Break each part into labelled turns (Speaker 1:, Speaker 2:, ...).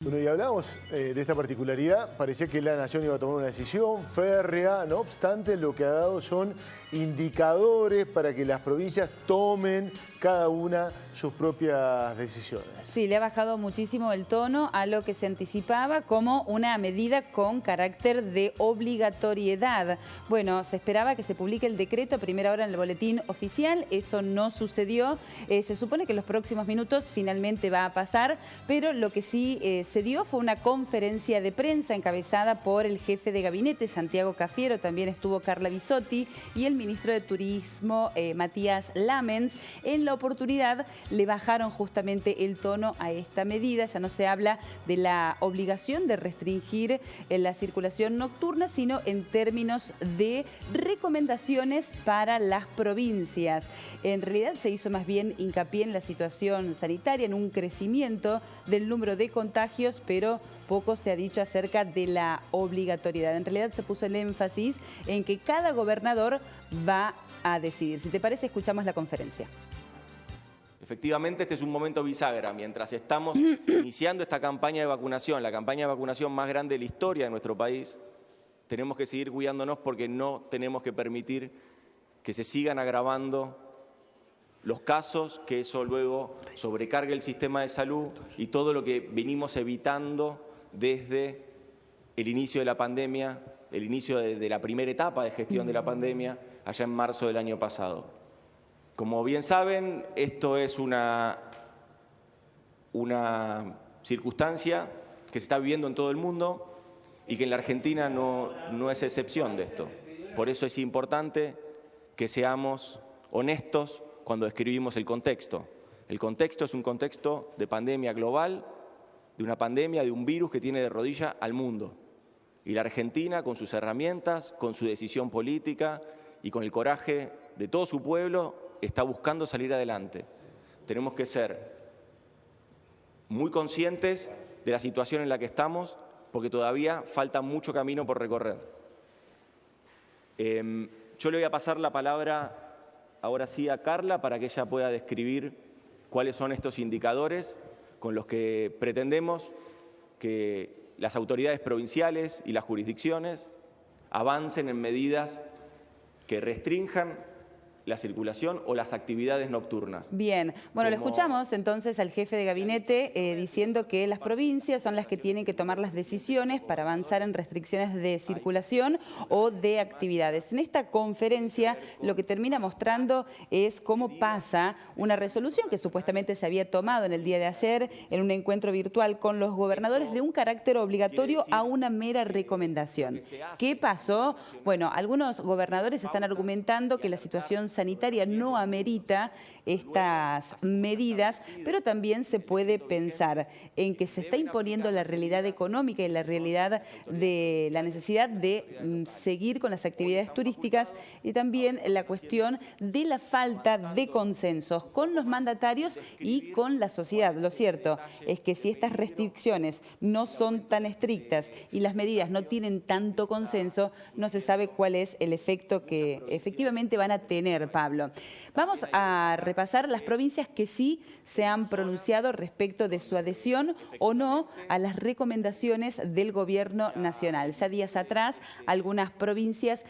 Speaker 1: Bueno, y hablábamos de esta particularidad. Parecía que la Nación iba a tomar una decisión férrea. No obstante, lo que ha dado son indicadores para que las provincias tomen cada una sus propias decisiones.
Speaker 2: Sí, le ha bajado muchísimo el tono a lo que se anticipaba como una medida con carácter de obligatoriedad. Bueno, se esperaba que se publique el decreto a primera hora en el boletín oficial. Eso no sucedió. Se supone que en los próximos minutos finalmente va a pasar, pero lo que sí se dio fue una conferencia de prensa encabezada por el jefe de gabinete, Santiago Cafiero, también estuvo Carla Bisotti y el ministro de Turismo, Matías Lamens. En la oportunidad le bajaron justamente el tono a esta medida. Ya no se habla de la obligación de restringir la circulación nocturna, sino en términos de recomendaciones para las provincias. En realidad se hizo más bien hincapié en la situación sanitaria, en un crecimiento del número de contagios, pero poco se ha dicho acerca de la obligatoriedad. En realidad se puso el énfasis en que cada gobernador va a decidir. Si te parece, escuchamos la conferencia.
Speaker 3: Efectivamente, este es un momento bisagra. Mientras estamos iniciando esta campaña de vacunación, la campaña de vacunación más grande de la historia de nuestro país, tenemos que seguir cuidándonos porque no tenemos que permitir que se sigan agravando los casos, que eso luego sobrecargue el sistema de salud y todo lo que venimos evitando desde el inicio de la pandemia, el inicio de la primera etapa de gestión de la pandemia, allá en marzo del año pasado. Como bien saben, esto es una circunstancia que se está viviendo en todo el mundo y que en la Argentina no es excepción de esto. Por eso es importante que seamos honestos cuando describimos el contexto. El contexto es un contexto de pandemia global, de una pandemia, de un virus que tiene de rodilla al mundo. Y la Argentina, con sus herramientas, con su decisión política y con el coraje de todo su pueblo, está buscando salir adelante. Tenemos que ser muy conscientes de la situación en la que estamos, porque todavía falta mucho camino por recorrer. Yo le voy a pasar la palabra ahora sí a Carla para que ella pueda describir cuáles son estos indicadores con los que pretendemos que las autoridades provinciales y las jurisdicciones avancen en medidas que restrinjan la circulación o las actividades nocturnas.
Speaker 2: Bien, bueno, le escuchamos entonces al jefe de gabinete diciendo que las provincias son las que tienen que tomar las decisiones para avanzar en restricciones de circulación o de actividades. En esta conferencia lo que termina mostrando es cómo pasa una resolución que supuestamente se había tomado en el día de ayer en un encuentro virtual con los gobernadores de un carácter obligatorio a una mera recomendación. ¿Qué pasó? Bueno, algunos gobernadores están argumentando que la situación sanitaria no amerita estas medidas, pero también se puede pensar en que se está imponiendo la realidad económica y la realidad de la necesidad de seguir con las actividades turísticas y también la cuestión de la falta de consensos con los mandatarios y con la sociedad. Lo cierto es que si estas restricciones no son tan estrictas y las medidas no tienen tanto consenso, no se sabe cuál es el efecto que efectivamente van a tener, Pablo. Vamos a repasar las provincias que sí se han pronunciado respecto de su adhesión o no a las recomendaciones del Gobierno Nacional. Ya días atrás, algunas provincias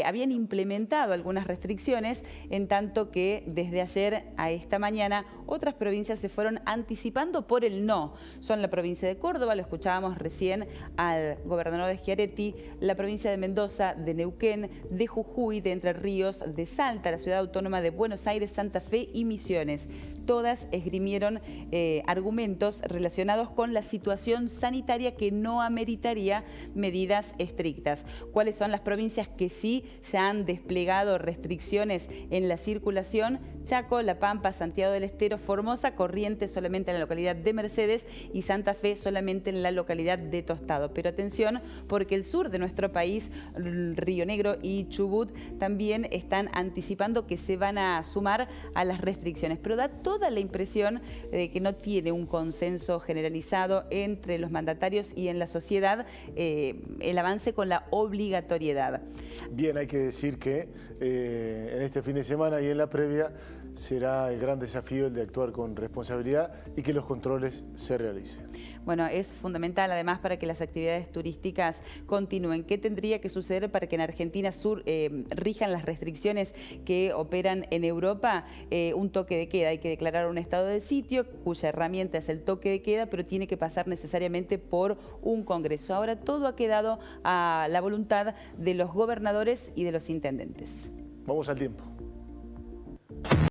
Speaker 2: habían implementado algunas restricciones, en tanto que desde ayer a esta mañana otras provincias se fueron anticipando por el no. Son la provincia de Córdoba, lo escuchábamos recién al gobernador de Schiaretti, la provincia de Mendoza, de Neuquén, de Jujuy, de Entre Ríos, de Salta, la ciudad autónoma de Buenos Aires, Santa Fe y Misiones. Todas esgrimieron argumentos relacionados con la situación sanitaria que no ameritaría medidas estrictas. ¿Cuáles son las provincias que sí ya han desplegado restricciones en la circulación? Chaco, La Pampa, Santiago del Estero, Formosa, Corrientes solamente en la localidad de Mercedes y Santa Fe solamente en la localidad de Tostado. Pero atención, porque el sur de nuestro país, Río Negro y Chubut, también están anticipando que se van a sumar a las restricciones. Pero da toda la impresión de que no tiene un consenso generalizado entre los mandatarios y en la sociedad el avance con la obligatoriedad.
Speaker 1: Bien, hay que decir que en este fin de semana y en la previa será el gran desafío el de actuar con responsabilidad y que los controles se realicen.
Speaker 2: Bueno, es fundamental además para que las actividades turísticas continúen. ¿Qué tendría que suceder para que en Argentina rijan las restricciones que operan en Europa? Un toque de queda. Hay que declarar un estado de sitio cuya herramienta es el toque de queda, pero tiene que pasar necesariamente por un congreso. Ahora todo ha quedado a la voluntad de los gobernadores y de los intendentes.
Speaker 1: Vamos al tiempo.